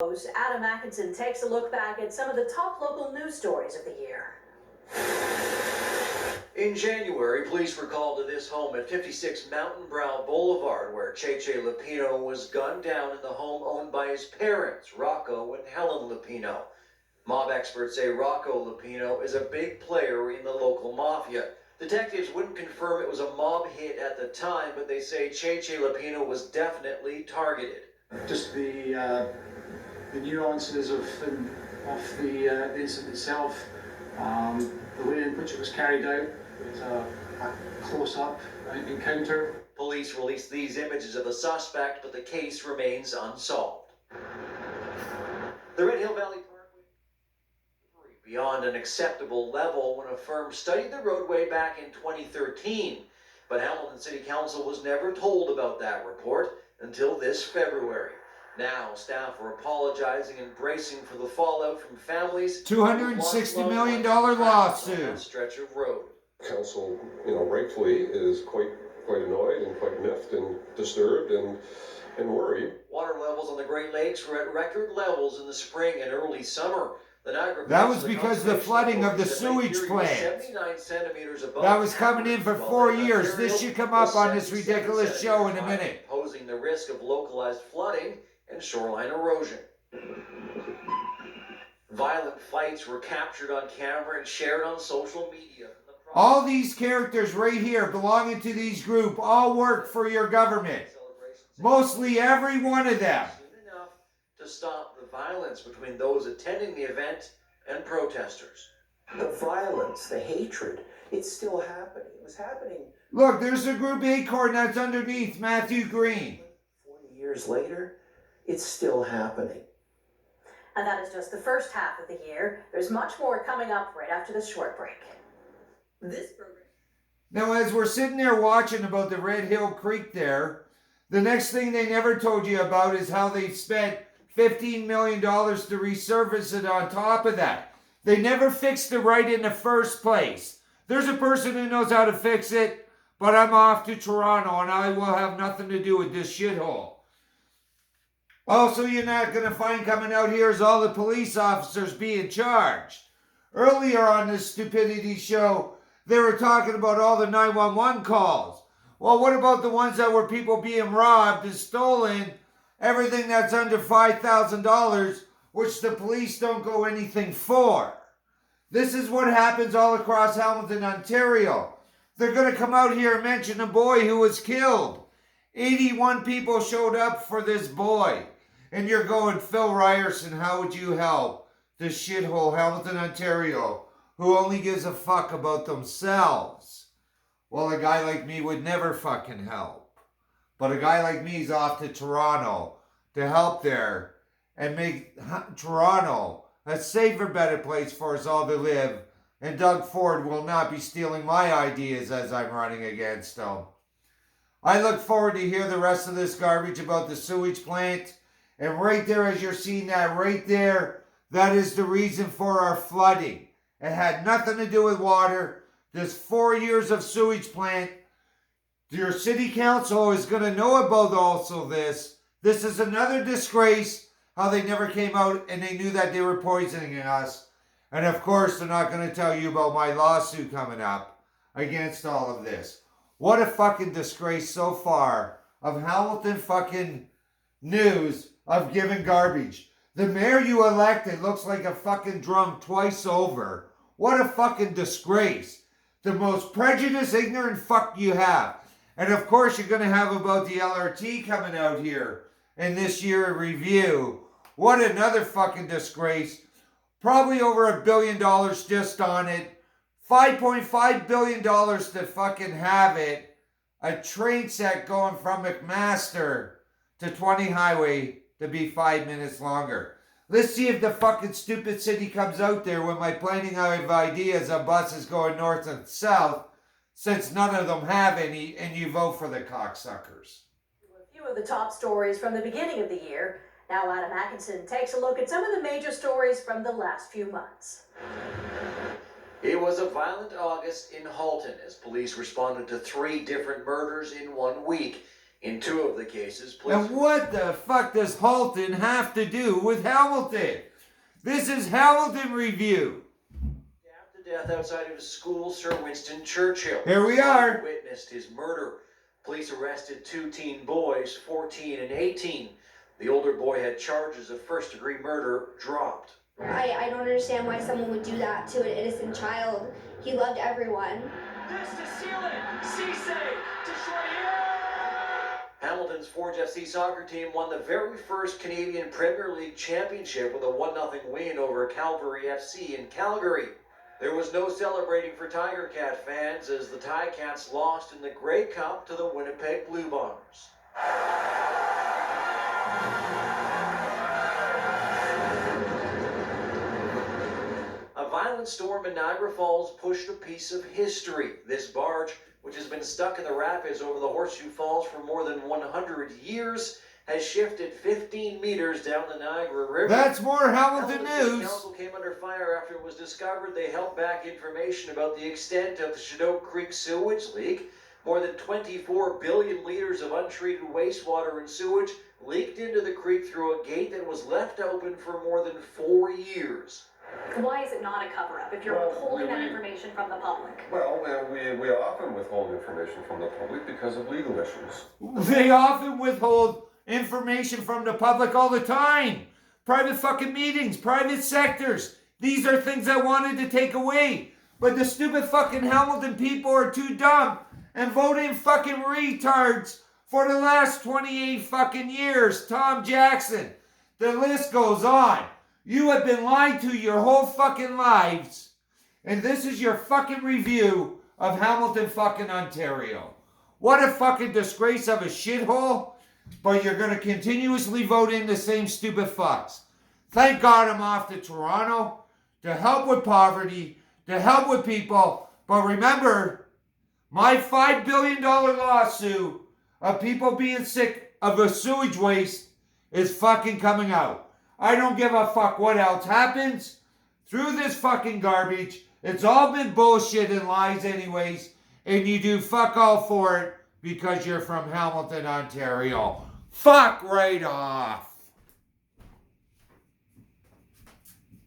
Adam Atkinson takes a look back at some of the top local news stories of the year. In January, police were called to this home at 56 Mountain Brow Boulevard, where chch Lupino was gunned down in the home owned by his parents, Rocco and Helen Lupino. Mob experts say Rocco Lupino is a big player in the local mafia. Detectives wouldn't confirm it was a mob hit at the time, but they say chch Lupino was definitely targeted. Just the nuances of the incident itself, the way in which it was carried out, it was a close-up encounter. Police released these images of the suspect, but the case remains unsolved. The Red Hill Valley Parkway beyond an acceptable level when a firm studied the roadway back in 2013, but Hamilton City Council was never told about that report until this February. Now, staff are apologizing and bracing for the fallout from families. $260 million lawsuit. Stretch of road. Council, rightfully is quite annoyed and quite miffed and disturbed and worried. Water levels on the Great Lakes were at record levels in the spring and early summer. That was because the flooding of the sewage plant. That was coming in for 4 years. This should come up on this ridiculous show in a minute. Posing the risk of localized flooding and shoreline erosion. Violent fights were captured on camera and shared on social media. All these characters right here belonging to these groups all work for your government. Mostly every one of them. Enough to stop the violence between those attending the event and protesters. The violence, the hatred, it's still happening. It was happening. Look, there's a group Acorn that's underneath Matthew Green. 40 years later, it's still happening. And that is just the first half of the year. There's much more coming up right after this short break. This program. Now, as we're sitting there watching about the Red Hill Creek there, the next thing they never told you about is how they spent $15 million to resurface it on top of that. They never fixed it right in the first place. There's a person who knows how to fix it, but I'm off to Toronto and I will have nothing to do with this shithole. Also, you're not going to find coming out here is all the police officers being charged. Earlier on this stupidity show, they were talking about all the 911 calls. Well, what about the ones that were people being robbed and stolen? Everything that's under $5,000, which the police don't go anything for. This is what happens all across Hamilton, Ontario. They're going to come out here and mention a boy who was killed. 81 people showed up for this boy. And you're going, Phil Ryerson, how would you help this shithole Hamilton, Ontario, who only gives a fuck about themselves? Well, a guy like me would never fucking help. But a guy like me is off to Toronto to help there and make Toronto a safer, better place for us all to live. And Doug Ford will not be stealing my ideas as I'm running against him. I look forward to hear the rest of this garbage about the sewage plant. And right there, as you're seeing that right there, that is the reason for our flooding. It had nothing to do with water. This 4 years of sewage plant. Your city council is going to know about also this. This is another disgrace, how they never came out and they knew that they were poisoning us. And of course, they're not going to tell you about my lawsuit coming up against all of this. What a fucking disgrace so far of Hamilton fucking news of giving garbage. The mayor you elected looks like a fucking drunk twice over. What a fucking disgrace. The most prejudiced, ignorant fuck you have. And of course you're going to have about the LRT coming out here in this year review. What another fucking disgrace. Probably over $1 billion just on it. $5.5 billion to fucking have it. A train set going from McMaster to 20 Highway to be 5 minutes longer. Let's see if the fucking stupid city comes out there with my planning of ideas of buses going north and south, since none of them have any, and you vote for the cocksuckers. A few of the top stories from the beginning of the year. Now Adam Atkinson takes a look at some of the major stories from the last few months. It was a violent August in Halton as police responded to 3 different murders in 1 week. In 2 of the cases, police... And what the fuck does Halton have to do with Hamilton? This is Hamilton Review. Stabbed to death outside of his school, Sir Winston Churchill. Here we are. Witnessed his murder. Police arrested 2 teen boys, 14 and 18. The older boy had charges of first-degree murder dropped. I don't understand why someone would do that to an innocent child. He loved everyone. This to seal it! Cisse! Hamilton's Forge FC soccer team won the very first Canadian Premier League championship with a 1-0 win over Calgary FC in Calgary. There was no celebrating for Tiger Cat fans as the Ticats lost in the Grey Cup to the Winnipeg Blue Bombers. A violent storm in Niagara Falls pushed a piece of history. This barge, which has been stuck in the rapids over the Horseshoe Falls for more than 100 years, has shifted 15 meters down the Niagara River. That's more Hamilton City news. Council came under fire after it was discovered they held back information about the extent of the Chinook Creek sewage leak. More than 24 billion liters of untreated wastewater and sewage leaked into the creek through a gate that was left open for more than 4 years. Why is it not a cover-up if you're withholding that information from the public? Well, we often withhold information from the public because of legal issues. They often withhold information from the public all the time. Private fucking meetings, private sectors. These are things I wanted to take away. But the stupid fucking Hamilton people are too dumb and vote in fucking retards for the last 28 fucking years. Tom Jackson. The list goes on. You have been lied to your whole fucking lives. And this is your fucking review of Hamilton fucking Ontario. What a fucking disgrace of a shithole. But you're going to continuously vote in the same stupid fucks. Thank God I'm off to Toronto to help with poverty, to help with people. But remember, my $5 billion lawsuit of people being sick of a sewage waste is fucking coming out. I don't give a fuck what else happens through this fucking garbage. It's all been bullshit and lies anyways. And you do fuck all for it because you're from Hamilton, Ontario. Fuck right off.